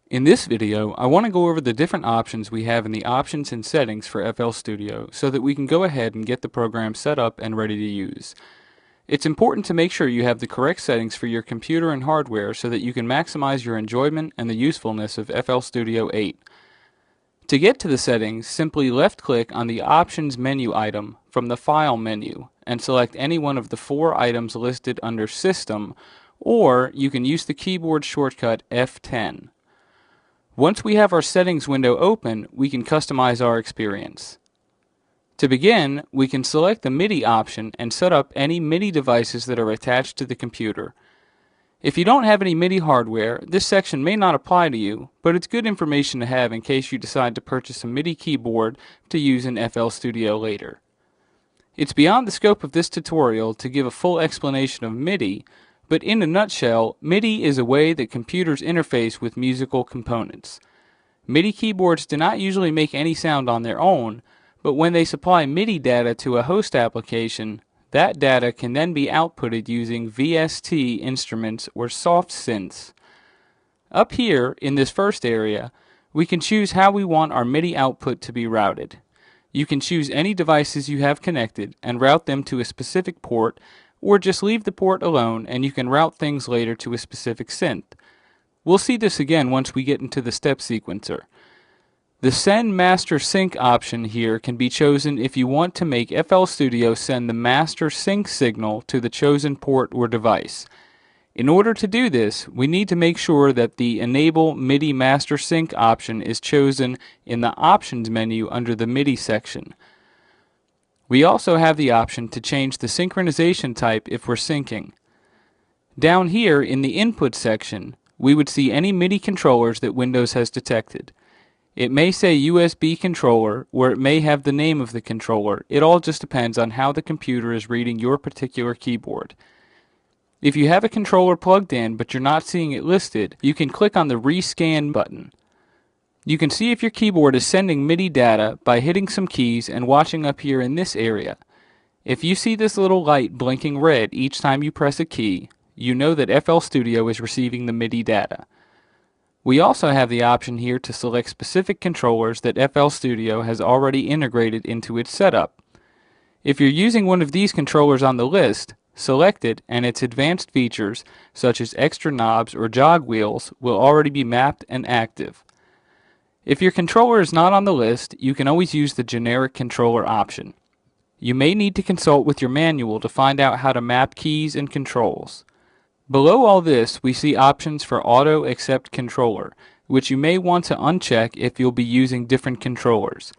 In this video, I want to go over the different options we have in the options and settings for FL Studio so that we can go ahead and get the program set up and ready to use. It's important to make sure you have the correct settings for your computer and hardware so that you can maximize your enjoyment and the usefulness of FL Studio 8. To get to the settings, simply left-click on the Options menu item from the File menu and select any one of the 4 items listed under System, or you can use the keyboard shortcut F10. Once we have our settings window open, we can customize our experience. To begin, we can select the MIDI option and set up any MIDI devices that are attached to the computer. If you don't have any MIDI hardware, this section may not apply to you, but it's good information to have in case you decide to purchase a MIDI keyboard to use in FL Studio later. It's beyond the scope of this tutorial to give a full explanation of MIDI, but in a nutshell, MIDI is a way that computers interface with musical components. MIDI keyboards do not usually make any sound on their own, but when they supply MIDI data to a host application, that data can then be outputted using VST instruments or soft synths. Up here, in this first area, we can choose how we want our MIDI output to be routed. You can choose any devices you have connected and route them to a specific port, or just leave the port alone and you can route things later to a specific synth. We'll see this again once we get into the step sequencer. The Send Master Sync option here can be chosen if you want to make FL Studio send the master sync signal to the chosen port or device. In order to do this, we need to make sure that the Enable MIDI Master Sync option is chosen in the Options menu under the MIDI section. We also have the option to change the synchronization type if we're syncing. Down here in the Input section, we would see any MIDI controllers that Windows has detected. It may say USB controller, or it may have the name of the controller. It all just depends on how the computer is reading your particular keyboard. If you have a controller plugged in but you're not seeing it listed, you can click on the Rescan button. You can see if your keyboard is sending MIDI data by hitting some keys and watching up here in this area. If you see this little light blinking red each time you press a key, you know that FL Studio is receiving the MIDI data. We also have the option here to select specific controllers that FL Studio has already integrated into its setup. If you're using one of these controllers on the list, select it and its advanced features, such as extra knobs or jog wheels, will already be mapped and active. If your controller is not on the list, you can always use the generic controller option. You may need to consult with your manual to find out how to map keys and controls. Below all this, we see options for Auto Accept Controller, which you may want to uncheck if you'll be using different controllers.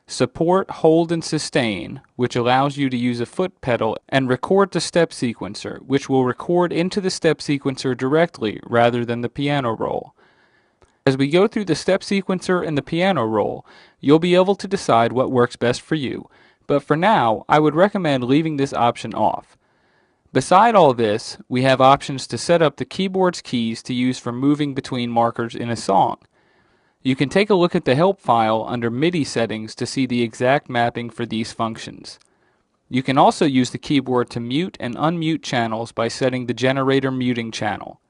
Support Hold and Sustain, which allows you to use a foot pedal, and Record to Step Sequencer, which will record into the step sequencer directly rather than the piano roll. As we go through the step sequencer and the piano roll, you'll be able to decide what works best for you, but for now, I would recommend leaving this option off. Beside all this, we have options to set up the keyboard's keys to use for moving between markers in a song. You can take a look at the help file under MIDI settings to see the exact mapping for these functions. You can also use the keyboard to mute and unmute channels by setting the generator muting channel.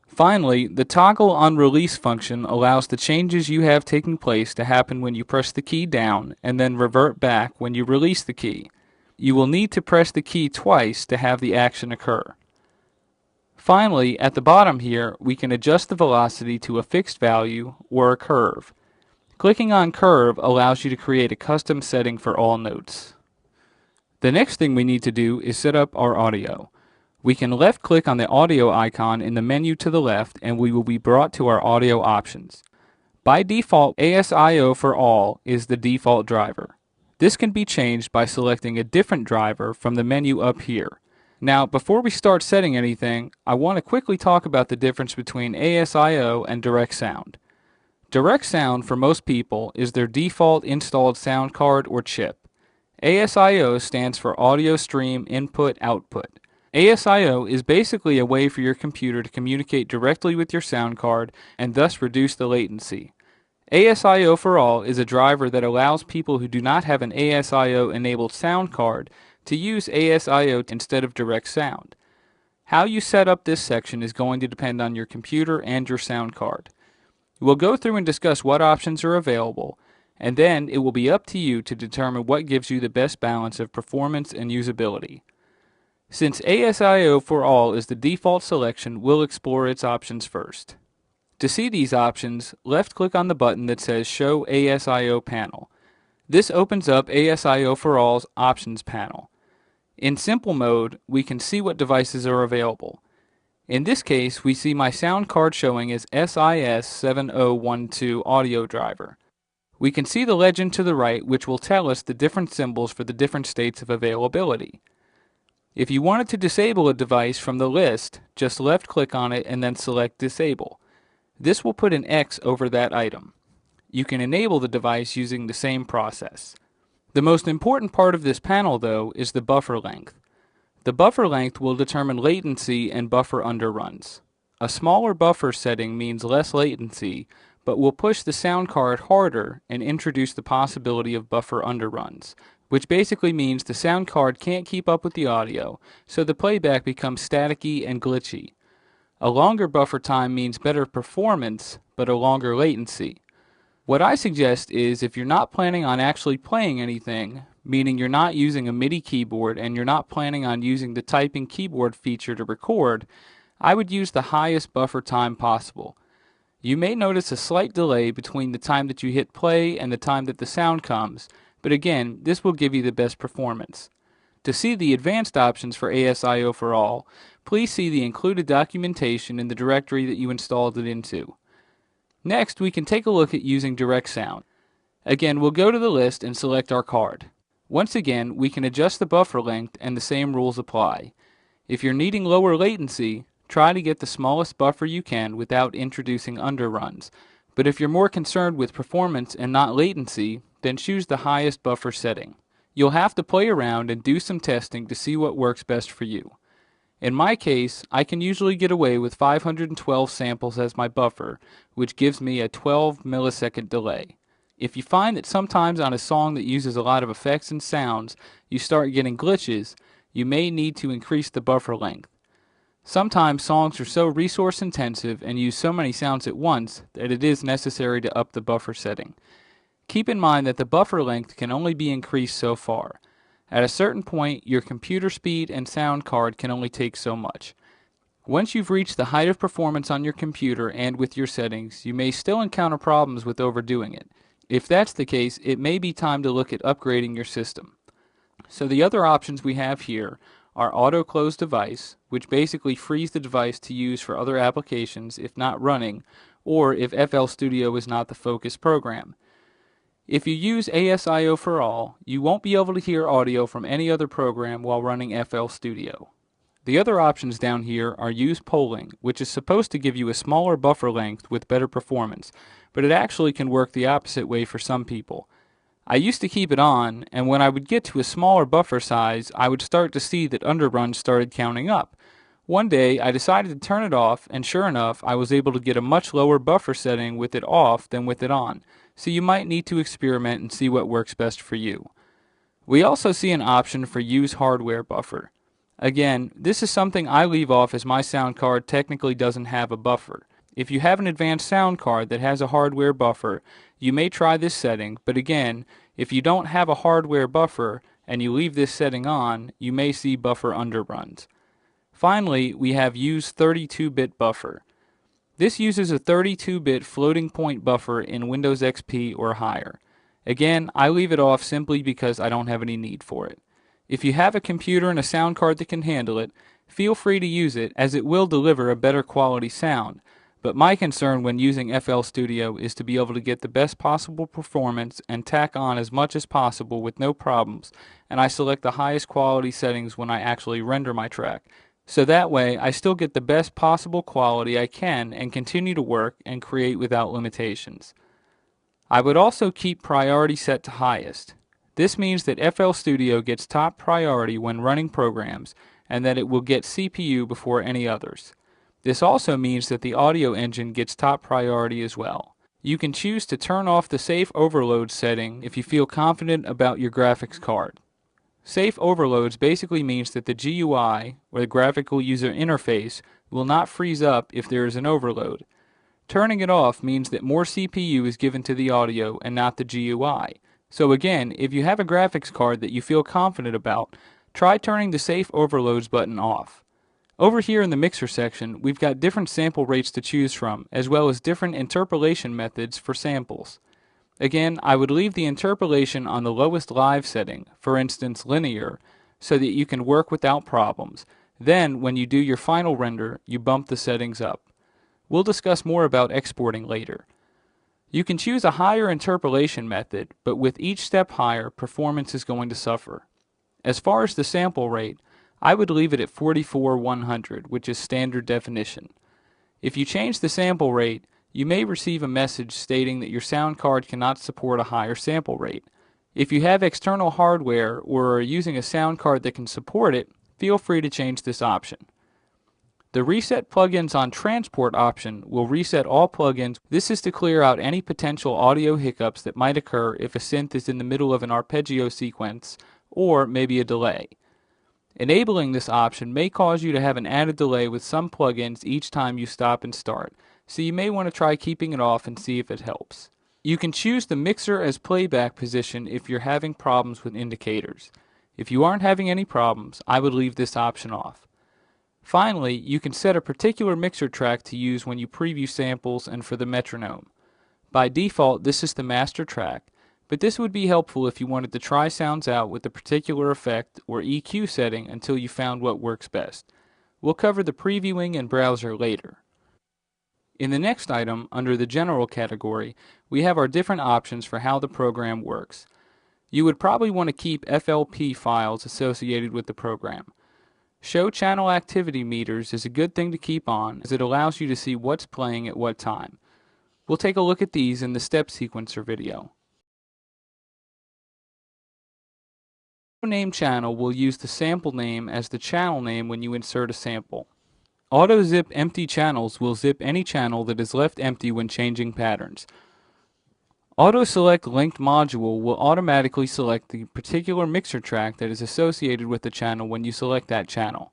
Finally, the Toggle on Release function allows the changes you have taking place to happen when you press the key down and then revert back when you release the key. You will need to press the key twice to have the action occur. Finally, at the bottom here, we can adjust the velocity to a fixed value or a curve. Clicking on Curve allows you to create a custom setting for all notes. The next thing we need to do is set up our audio. We can left-click on the audio icon in the menu to the left and we will be brought to our audio options. By default, ASIO for all is the default driver. This can be changed by selecting a different driver from the menu up here. Now, before we start setting anything, I want to quickly talk about the difference between ASIO and Direct Sound. Direct Sound, for most people, is their default installed sound card or chip. ASIO stands for Audio Stream Input Output. ASIO is basically a way for your computer to communicate directly with your sound card and thus reduce the latency. ASIO for All is a driver that allows people who do not have an ASIO-enabled sound card to use ASIO instead of Direct Sound. How you set up this section is going to depend on your computer and your sound card. We'll go through and discuss what options are available, and then it will be up to you to determine what gives you the best balance of performance and usability. Since ASIO for all is the default selection, we'll explore its options first. To see these options, left-click on the button that says Show ASIO Panel. This opens up ASIO for all's Options panel. In simple mode, we can see what devices are available. In this case, we see my sound card showing as SIS7012 audio driver. We can see the legend to the right, which will tell us the different symbols for the different states of availability. If you wanted to disable a device from the list, just left-click on it and then select Disable. This will put an X over that item. You can enable the device using the same process. The most important part of this panel, though, is the buffer length. The buffer length will determine latency and buffer underruns. A smaller buffer setting means less latency, but will push the sound card harder and introduce the possibility of buffer underruns, which basically means the sound card can't keep up with the audio, so the playback becomes staticky and glitchy. A longer buffer time means better performance, but a longer latency. What I suggest is if you're not planning on actually playing anything, meaning you're not using a MIDI keyboard and you're not planning on using the typing keyboard feature to record, I would use the highest buffer time possible. You may notice a slight delay between the time that you hit play and the time that the sound comes, but again, this will give you the best performance. To see the advanced options for ASIO for all, please see the included documentation in the directory that you installed it into. Next, we can take a look at using direct sound. Again, we'll go to the list and select our card. Once again, we can adjust the buffer length and the same rules apply. If you're needing lower latency, try to get the smallest buffer you can without introducing underruns. But if you're more concerned with performance and not latency, then choose the highest buffer setting. You'll have to play around and do some testing to see what works best for you. In my case, I can usually get away with 512 samples as my buffer, which gives me a 12 millisecond delay. If you find that sometimes on a song that uses a lot of effects and sounds, you start getting glitches, you may need to increase the buffer length. Sometimes songs are so resource intensive and use so many sounds at once that it is necessary to up the buffer setting. Keep in mind that the buffer length can only be increased so far. At a certain point, your computer speed and sound card can only take so much. Once you've reached the height of performance on your computer and with your settings, you may still encounter problems with overdoing it. If that's the case, it may be time to look at upgrading your system. So the other options we have here are Auto Close Device, which basically frees the device to use for other applications if not running, or if FL Studio is not the focus program. If you use ASIO for all, you won't be able to hear audio from any other program while running FL Studio. The other options down here are Use Polling, which is supposed to give you a smaller buffer length with better performance, but it actually can work the opposite way for some people. I used to keep it on, and when I would get to a smaller buffer size, I would start to see that underruns started counting up. One day, I decided to turn it off, and sure enough, I was able to get a much lower buffer setting with it off than with it on, so you might need to experiment and see what works best for you. We also see an option for Use Hardware Buffer. Again, this is something I leave off as my sound card technically doesn't have a buffer. If you have an advanced sound card that has a hardware buffer, you may try this setting, but again, if you don't have a hardware buffer and you leave this setting on, you may see buffer underruns. Finally, we have Use 32-bit Buffer. This uses a 32-bit floating point buffer in Windows XP or higher. Again, I leave it off simply because I don't have any need for it. If you have a computer and a sound card that can handle it, feel free to use it as it will deliver a better quality sound. But my concern when using FL Studio is to be able to get the best possible performance and tack on as much as possible with no problems, and I select the highest quality settings when I actually render my track. So that way I still get the best possible quality I can and continue to work and create without limitations. I would also keep priority set to highest. This means that FL Studio gets top priority when running programs and that it will get CPU before any others. This also means that the audio engine gets top priority as well. You can choose to turn off the Safe Overload setting if you feel confident about your graphics card. Safe Overloads basically means that the GUI, or the graphical user interface, will not freeze up if there is an overload. Turning it off means that more CPU is given to the audio and not the GUI. So again, if you have a graphics card that you feel confident about, try turning the Safe Overloads button off. Over here in the mixer section, we've got different sample rates to choose from, as well as different interpolation methods for samples. Again, I would leave the interpolation on the lowest live setting, for instance linear, so that you can work without problems. Then, when you do your final render, you bump the settings up. We'll discuss more about exporting later. You can choose a higher interpolation method, but with each step higher, performance is going to suffer. As far as the sample rate, I would leave it at 44/100, which is standard definition. If you change the sample rate, you may receive a message stating that your sound card cannot support a higher sample rate. If you have external hardware or are using a sound card that can support it, feel free to change this option. The Reset Plugins on Transport option will reset all plugins. This is to clear out any potential audio hiccups that might occur if a synth is in the middle of an arpeggio sequence or maybe a delay. Enabling this option may cause you to have an added delay with some plugins each time you stop and start, so you may want to try keeping it off and see if it helps. You can choose the mixer as playback position if you're having problems with indicators. If you aren't having any problems, I would leave this option off. Finally, you can set a particular mixer track to use when you preview samples and for the metronome. By default, this is the master track, but this would be helpful if you wanted to try sounds out with a particular effect or EQ setting until you found what works best. We'll cover the previewing and browser later. In the next item, under the General category, we have our different options for how the program works. You would probably want to keep FLP files associated with the program. Show channel activity meters is a good thing to keep on, as it allows you to see what's playing at what time. We'll take a look at these in the step sequencer video. Name channel will use the sample name as the channel name when you insert a sample. Auto zip empty channels will zip any channel that is left empty when changing patterns. Auto select linked module will automatically select the particular mixer track that is associated with the channel when you select that channel.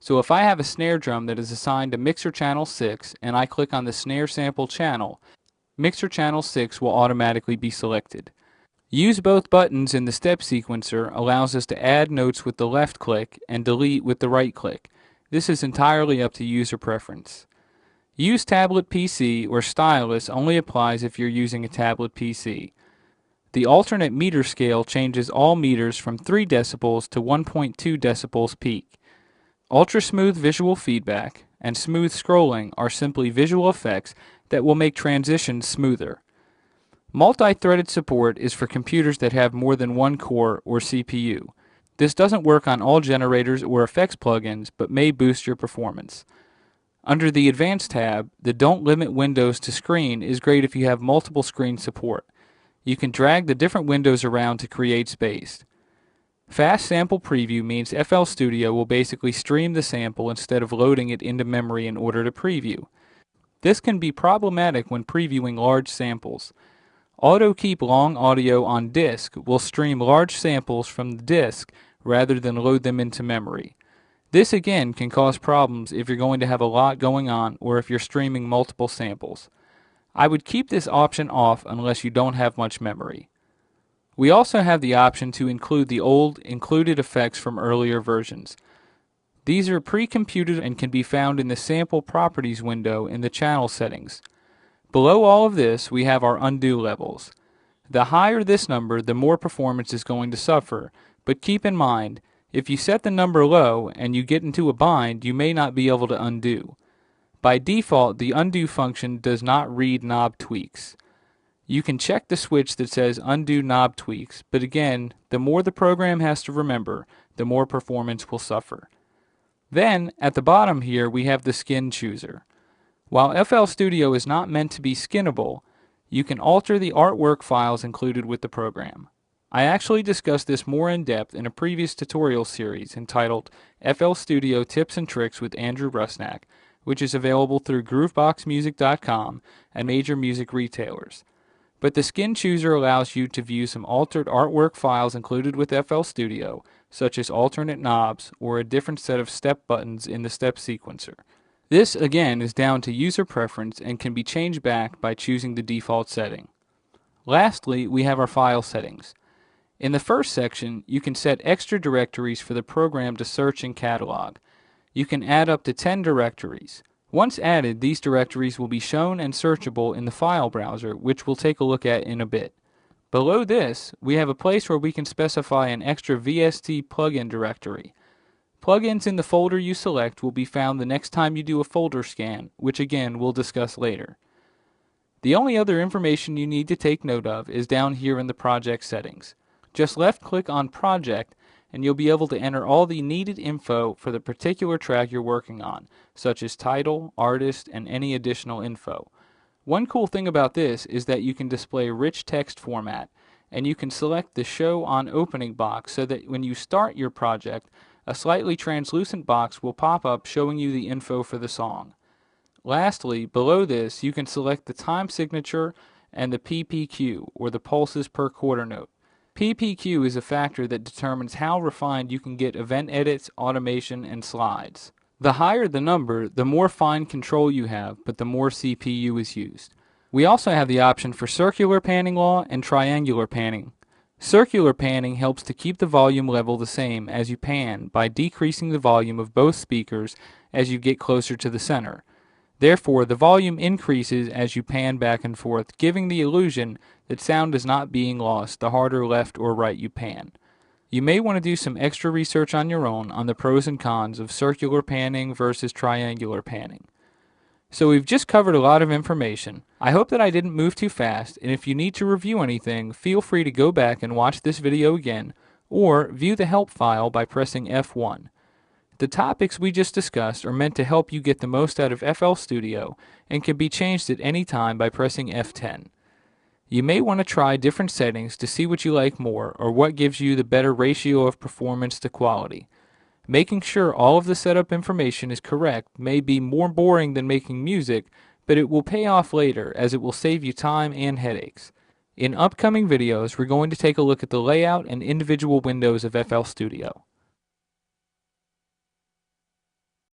So if I have a snare drum that is assigned to mixer channel 6 and I click on the snare sample channel, mixer channel 6 will automatically be selected. Use both buttons in the step sequencer allows us to add notes with the left click and delete with the right click. This is entirely up to user preference. Use tablet PC or stylus only applies if you're using a tablet PC. The alternate meter scale changes all meters from 3 decibels to 1.2 decibels peak. Ultra smooth visual feedback and smooth scrolling are simply visual effects that will make transitions smoother. Multi-threaded support is for computers that have more than one core or CPU. This doesn't work on all generators or effects plugins, but may boost your performance. Under the Advanced tab, the Don't Limit Windows to Screen is great if you have multiple screen support. You can drag the different windows around to create space. Fast Sample Preview means FL Studio will basically stream the sample instead of loading it into memory in order to preview. This can be problematic when previewing large samples. Auto Keep Long Audio on Disk will stream large samples from the disk rather than load them into memory. This again can cause problems if you're going to have a lot going on or if you're streaming multiple samples. I would keep this option off unless you don't have much memory. We also have the option to include the old included effects from earlier versions. These are pre-computed and can be found in the Sample Properties window in the channel settings. Below all of this, we have our undo levels. The higher this number, the more performance is going to suffer, but keep in mind, if you set the number low and you get into a bind, you may not be able to undo. By default, the undo function does not read knob tweaks. You can check the switch that says undo knob tweaks, but again, the more the program has to remember, the more performance will suffer. Then, at the bottom here, we have the skin chooser. While FL Studio is not meant to be skinnable, you can alter the artwork files included with the program. I actually discussed this more in depth in a previous tutorial series entitled FL Studio Tips and Tricks with Andrew Rusnak, which is available through grooveboxmusic.com and major music retailers. But the skin chooser allows you to view some altered artwork files included with FL Studio, such as alternate knobs or a different set of step buttons in the step sequencer. This, again, is down to user preference and can be changed back by choosing the default setting. Lastly, we have our file settings. In the first section, you can set extra directories for the program to search and catalog. You can add up to 10 directories. Once added, these directories will be shown and searchable in the file browser, which we'll take a look at in a bit. Below this, we have a place where we can specify an extra VST plugin directory. Plugins in the folder you select will be found the next time you do a folder scan, which again we'll discuss later. The only other information you need to take note of is down here in the project settings. Just left-click on Project and you'll be able to enter all the needed info for the particular track you're working on, such as title, artist, and any additional info. One cool thing about this is that you can display rich text format, and you can select the Show on Opening box so that when you start your project, a slightly translucent box will pop up showing you the info for the song. Lastly, below this, you can select the time signature and the PPQ, or the pulses per quarter note. PPQ is a factor that determines how refined you can get event edits, automation, and slides. The higher the number, the more fine control you have, but the more CPU is used. We also have the option for circular panning law and triangular panning. Circular panning helps to keep the volume level the same as you pan by decreasing the volume of both speakers as you get closer to the center. Therefore, the volume increases as you pan back and forth, giving the illusion that sound is not being lost the harder left or right you pan. You may want to do some extra research on your own on the pros and cons of circular panning versus triangular panning. So we've just covered a lot of information. I hope that I didn't move too fast, and if you need to review anything, feel free to go back and watch this video again, or view the help file by pressing F1. The topics we just discussed are meant to help you get the most out of FL Studio and can be changed at any time by pressing F10. You may want to try different settings to see what you like more or what gives you the better ratio of performance to quality. Making sure all of the setup information is correct may be more boring than making music, but it will pay off later as it will save you time and headaches. In upcoming videos, we're going to take a look at the layout and individual windows of FL Studio.